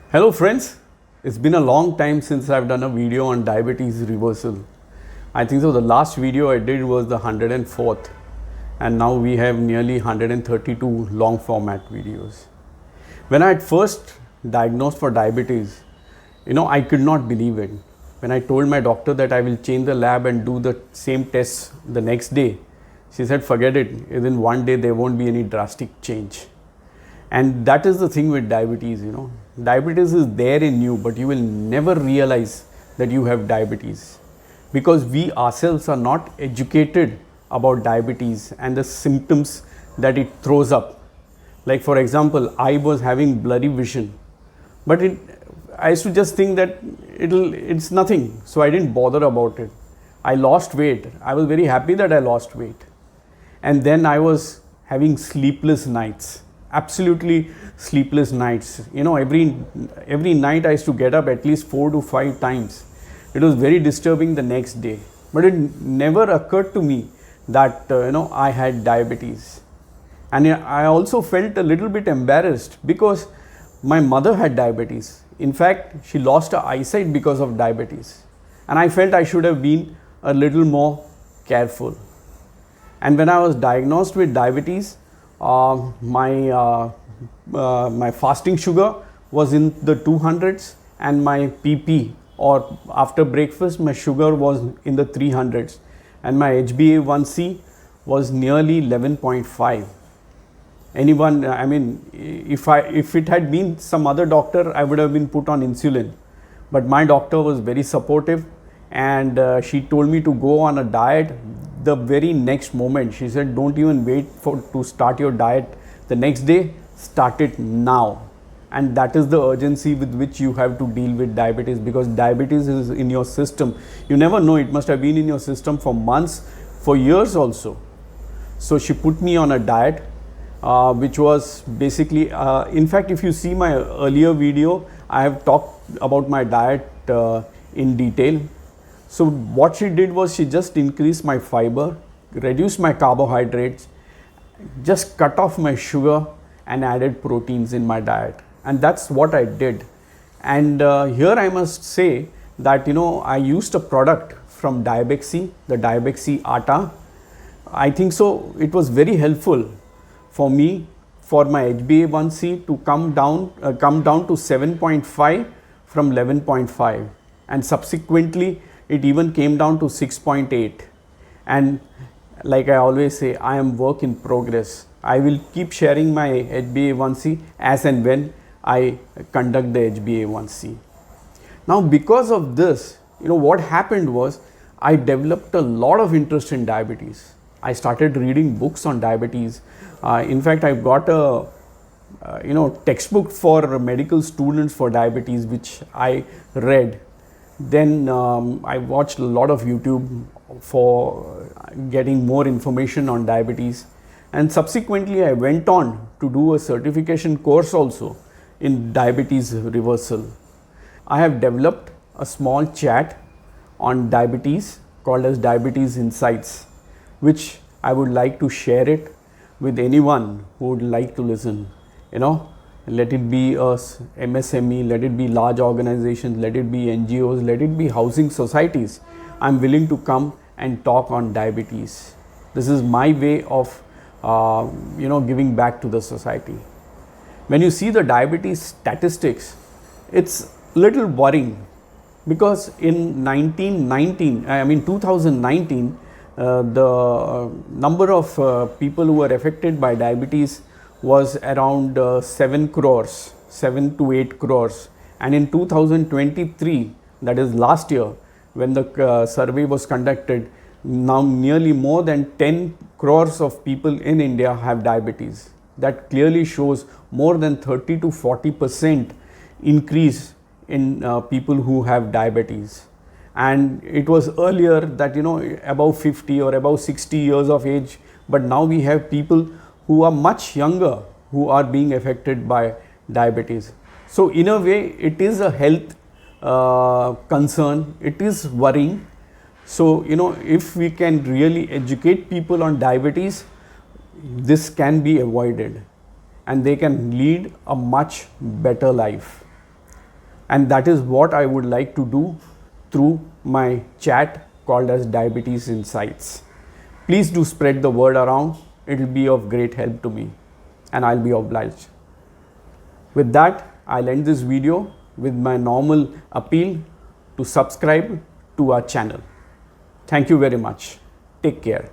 Hello friends, it's been a long time since I've done a video on diabetes reversal. I think so the last video I did was the 104th and now we have nearly 132 long format videos. When I had first diagnosed for diabetes, I could not believe it. When I told my doctor that I will change the lab and do the same tests the next day, she said forget it, within one day there won't be any drastic change. And that is the thing with diabetes, Diabetes is there in you, but you will never realize that you have diabetes because we ourselves are not educated about diabetes and the symptoms that it throws up. Like for example, I was having blurry vision, but I used to just think that it's nothing, so I didn't bother about it. I lost weight. I was very happy that I lost weight. And then I was having sleepless nights. Absolutely sleepless nights. Every night I used to get up at least 4 to 5 times. It was very disturbing the next day. But it never occurred to me that I had diabetes. And I also felt a little bit embarrassed because my mother had diabetes. In fact, she lost her eyesight because of diabetes. And I felt I should have been a little more careful. And when I was diagnosed with diabetes, my fasting sugar was in the 200s and my PP or after breakfast my sugar was in the 300s and my HbA1c was nearly 11.5. If it had been some other doctor, I would have been put on insulin, but my doctor was very supportive and she told me to go on a diet. The very next moment she said don't even wait to start your diet the next day, start it now. And that is the urgency with which you have to deal with diabetes, because diabetes is in your system. You never know, it must have been in your system for months, for years also. So she put me on a diet which was basically in fact, if you see my earlier video, I have talked about my diet in detail. So what she did was she just increased my fiber, reduced my carbohydrates, just cut off my sugar and added proteins in my diet. And that's what I did. And here I must say that I used a product from diabetic, the diabetic atta. I think so it was very helpful for me, for my HbA1c to come down to 7.5 from 11.5, and subsequently it even came down to 6.8. And like I always say, I am work in progress. I will keep sharing my HbA1c as and when I conduct the HbA1c. Now because of this, what happened was I developed a lot of interest in diabetes. I started reading books on diabetes. In fact, I've got a textbook for medical students for diabetes which I read. Then I watched a lot of YouTube for getting more information on diabetes, and subsequently I went on to do a certification course also in diabetes reversal. I have developed a small chat on diabetes called as Diabetes Insights, which I would like to share it with anyone who would like to listen. Let it be a MSME, let it be large organizations, let it be NGOs, let it be housing societies. I'm willing to come and talk on diabetes. This is my way of giving back to the society. When you see the diabetes statistics, it's little worrying, because in 2019, the number of people who were affected by diabetes was around 7 to 8 crores. And in 2023, that is last year, when the survey was conducted, now nearly more than 10 crores of people in India have diabetes. That clearly shows more than 30 to 40% increase in people who have diabetes. And it was earlier that above 50 or above 60 years of age, but now we have people who are much younger who are being affected by diabetes. So in a way it is a health concern, it is worrying. So if we can really educate people on diabetes, this can be avoided and they can lead a much better life. And that is what I would like to do through my chat called as Diabetes Insights. Please do spread the word around. It will be of great help to me, and I'll be obliged. With that, I'll end this video with my normal appeal to subscribe to our channel. Thank you very much. Take care.